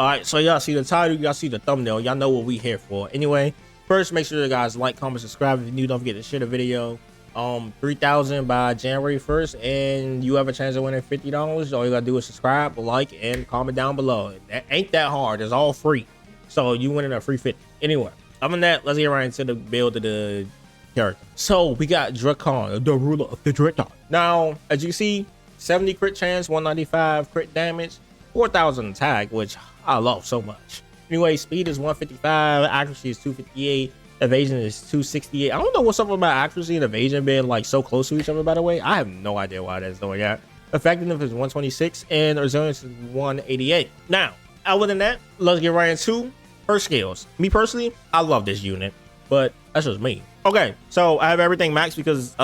All right, so y'all see the title, y'all see the thumbnail, y'all know what we here for. Anyway, first make sure you guys like, comment, subscribe. If you're new, don't forget to share the video. 3,000 by January 1st, and you have a chance of winning $50. All you gotta do is subscribe, like, and comment down below. That ain't that hard. It's all free, so you winning a free 50. Anyway, other than that, let's get right into the build of the character. So we got Drakhan, the ruler of the Drakhan. Now, as you can see, 70 crit chance, 195 crit damage, 4,000 attack, which I love so much. Anyway, speed is 155, accuracy is 258, evasion is 268. I don't know what's up about accuracy and evasion being like so close to each other, by the way. I have no idea why that's doing that. Effectiveness is 126 and resilience is 188. Now, other than that, let's get right into her skills. Me personally, I love this unit, but that's just me. Okay, so I have everything maxed because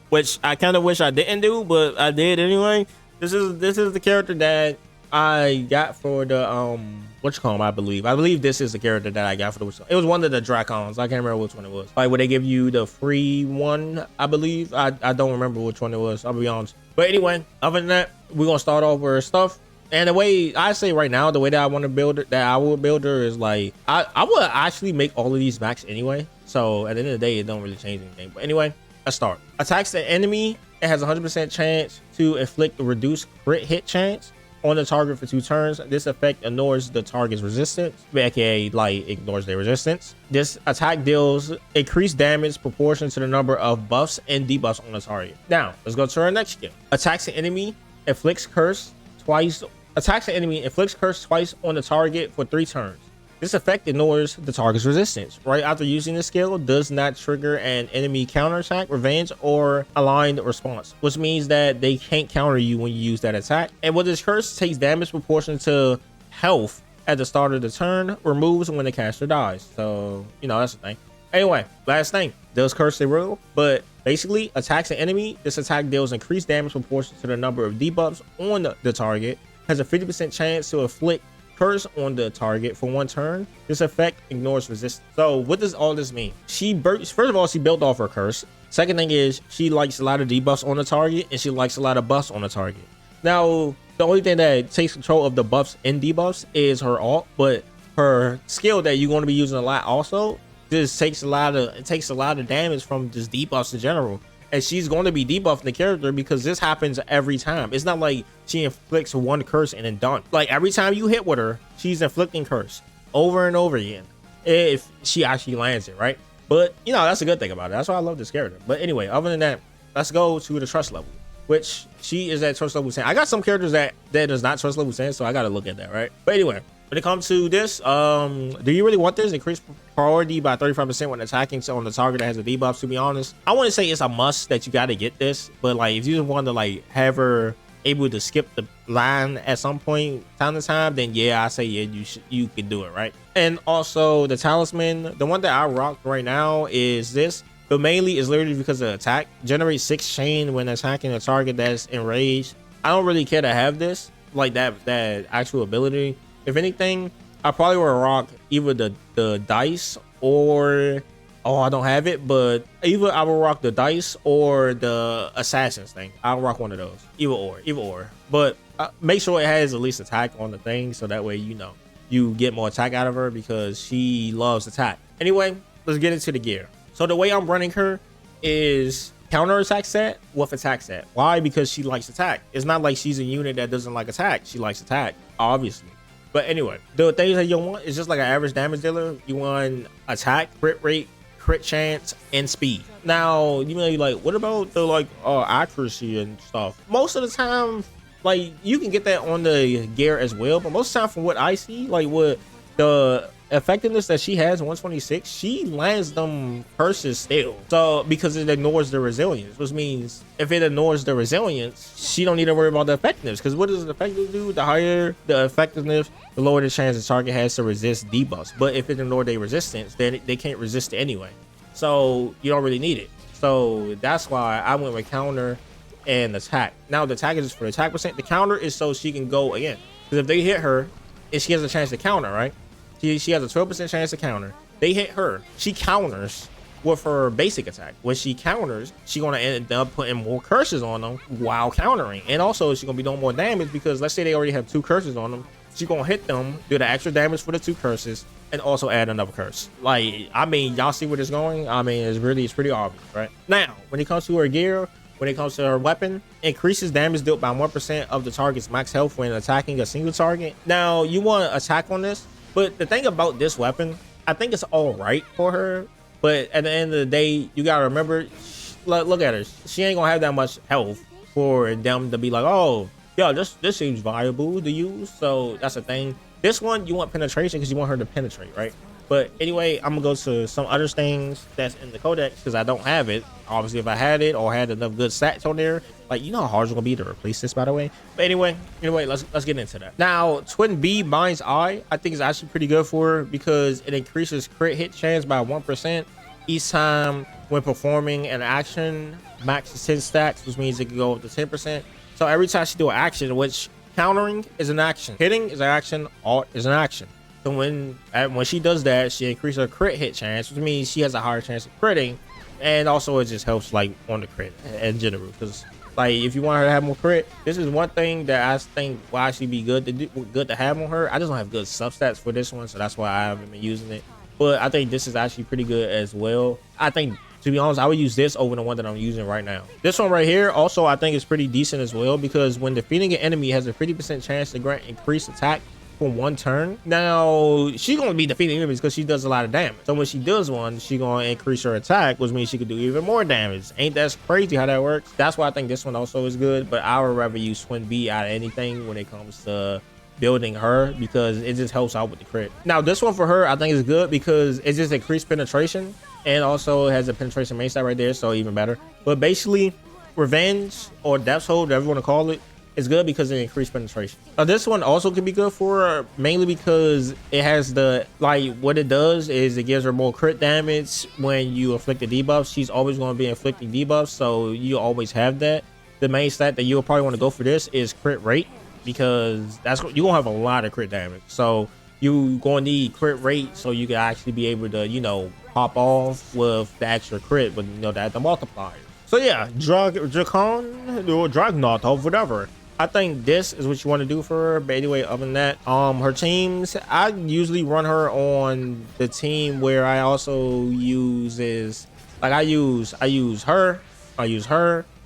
which I kind of wish I didn't do, but I did anyway. This is the character that I got for the whatchamacallit, I believe this is the character that I got for the, it was one of the Drakhans. I can't remember which one it was. Like, would they give you the free one? I believe I don't remember which one it was, I'll be honest. But anyway, other than that, we're gonna start off with her stuff. And the way I say right now, the way that I want to build it, that I will build her is like I would actually make all of these max anyway, so at the end of the day it don't really change anything. But anyway, let's start. Attacks the enemy. It has a 100% chance to inflict a reduced crit hit chance on the target for 2 turns. This effect ignores the target's resistance, aka like ignores their resistance. This attack deals increased damage proportional to the number of buffs and debuffs on the target. Now let's go to our next skill. Attacks the enemy, inflicts curse twice. Attacks the enemy, inflicts curse twice on the target for 3 turns. This effect ignores the target's resistance. Right after using the skill, does not trigger an enemy counterattack, revenge, or aligned response, which means that they can't counter you when you use that attack. And with this curse, takes damage proportional to health at the start of the turn, removes when the caster dies. So, you know, that's the thing. Anyway, last thing, does curse the rule, but basically attacks an enemy. This attack deals increased damage proportional to the number of debuffs on the target, has a 50% chance to inflict curse on the target for 1 turn. This effect ignores resistance. So what does all this mean? First of all, she built off her curse. Second thing is she likes a lot of debuffs on the target, and she likes a lot of buffs on the target. Now, the only thing that takes control of the buffs and debuffs is her ult, but her skill that you're going to be using a lot also just takes a lot of damage from just debuffs in general. And she's going to be debuffing the character because this happens every time. It's not like she inflicts 1 curse and then done. Like, every time you hit with her, she's inflicting curse over and over again if she actually lands it, right? But, you know, that's a good thing about it. That's why I love this character. But anyway, other than that, let's go to the trust level, which she is at trust level 10. I got some characters that does not trust level 10, so I got to look at that, right? But anyway, when it comes to this, do you really want this? Increase priority by 35% when attacking on the target that has a debuff. To be honest, I wouldn't say it's a must that you got to get this, but like if you just want to like have her able to skip the line at some point time to time, then yeah, I say yeah, you can do it, right? And also the talisman, the one that I rock right now is this, but mainly is literally because of attack. Generate 6 chain when attacking a target that's enraged. I don't really care to have this, like that actual ability. If anything, I probably would rock either the dice or, oh, I don't have it, but either I will rock the dice or the assassins thing. I'll rock one of those, either or. But make sure it has at least attack on the thing, so that way you know you get more attack out of her because she loves attack. Anyway, let's get into the gear. So the way I'm running her is counter attack set with attack set. Why? Because she likes attack. It's not like she's a unit that doesn't like attack. She likes attack, obviously. But anyway, the things that you want is just like an average damage dealer. You want attack, crit rate, crit chance, and speed. Now, you know, like, what about the like accuracy and stuff? Most of the time, like, you can get that on the gear as well. But most of the time, from what I see, like with the effectiveness that she has, 126, she lands them curses still. So because it ignores the resilience, which means if it ignores the resilience, she don't need to worry about the effectiveness. Because what does the effectiveness do? The higher the effectiveness, the lower the chance the target has to resist debuffs. But if it ignores their resistance, then they can't resist it anyway, so you don't really need it. So that's why I went with counter and attack. Now the attack is just for the attack percent. The counter is so she can go again, because if they hit her and she has a chance to counter, right? She has a 12% chance to counter. They hit her, she counters with her basic attack. When she counters, she's gonna end up putting more curses on them while countering, and also she's gonna be doing more damage because let's say they already have 2 curses on them. she gonna hit them, do the extra damage for the 2 curses, and also add another curse. Like, I mean, y'all see where it's going? I mean, it's pretty obvious, right? Now, when it comes to her gear, when it comes to her weapon, increases damage dealt by 1% of the target's max health when attacking a single target. Now, you want to attack on this, but the thing about this weapon, I think it's all right for her, but at the end of the day, you gotta remember, look at her. She ain't gonna have that much health for them to be like, oh, yeah, this seems viable to use. So that's the thing. This one, you want penetration because you want her to penetrate, right? But anyway, I'm gonna go to some other things that's in the codex because I don't have it. Obviously, if I had it or had enough good stats on there, like, you know how hard it's gonna be to replace this, by the way. But anyway, let's get into that. Now, Twin B Mind's Eye, I think is actually pretty good for her because it increases crit hit chance by 1% each time when performing an action. Max is 10 stacks, which means it can go up to 10%. So every time she do an action, which countering is an action, hitting is an action, alt is an action. So when she does that, she increases her crit hit chance, which means she has a higher chance of critting, and also it just helps like on the crit in general. Because like, if you want her to have more crit, this is one thing that I think will actually be good to have on her. I just don't have good substats for this one, so that's why I haven't been using it. But I think this is actually pretty good as well. I think, to be honest, I would use this over the one that I'm using right now. This one right here also I think is pretty decent as well because when defeating an enemy has a 50% chance to grant increased attack for 1 turn. Now, she's gonna be defeating enemies because she does a lot of damage. So when she does one, she gonna increase her attack, which means she could do even more damage. Ain't that crazy how that works? That's why I think this one also is good, but I would rather use Twin B out of anything when it comes to building her because it just helps out with the crit. Now, this one for her I think is good because it just increased penetration and also has a penetration main stat right there, so even better. But basically, Revenge or Depths Hold, whatever you want to call it, is good because it increased penetration. Now, this one also could be good for her mainly because it has the, like, what it does is it gives her more crit damage when you inflict the debuffs. She's always going to be inflicting debuffs, so you always have that. The main stat that you'll probably want to go for this is crit rate because that's what you're gonna have, a lot of crit damage. So you gonna need crit rate so you can actually be able to, you know, pop off with the extra crit, but you know that the multiplier. So yeah, Drakhan or Dragnot or whatever. I think this is what you want to do for her. But anyway, other than that, her teams, I usually run her on the team where I also use is like I use her,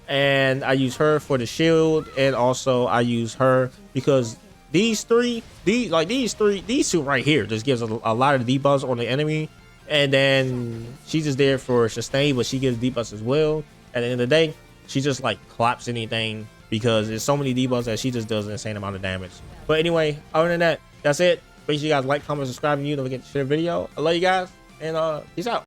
and I use her for the shield, and also I use her because these two right here just gives a lot of debuffs on the enemy, and then she's just there for sustain, but she gives debuffs as well. At the end of the day, she just like claps anything because there's so many debuffs that she just does an insane amount of damage. But anyway, other than that, that's it. Make sure you guys like, comment, subscribe, and don't forget to share the video. I love you guys, and peace out.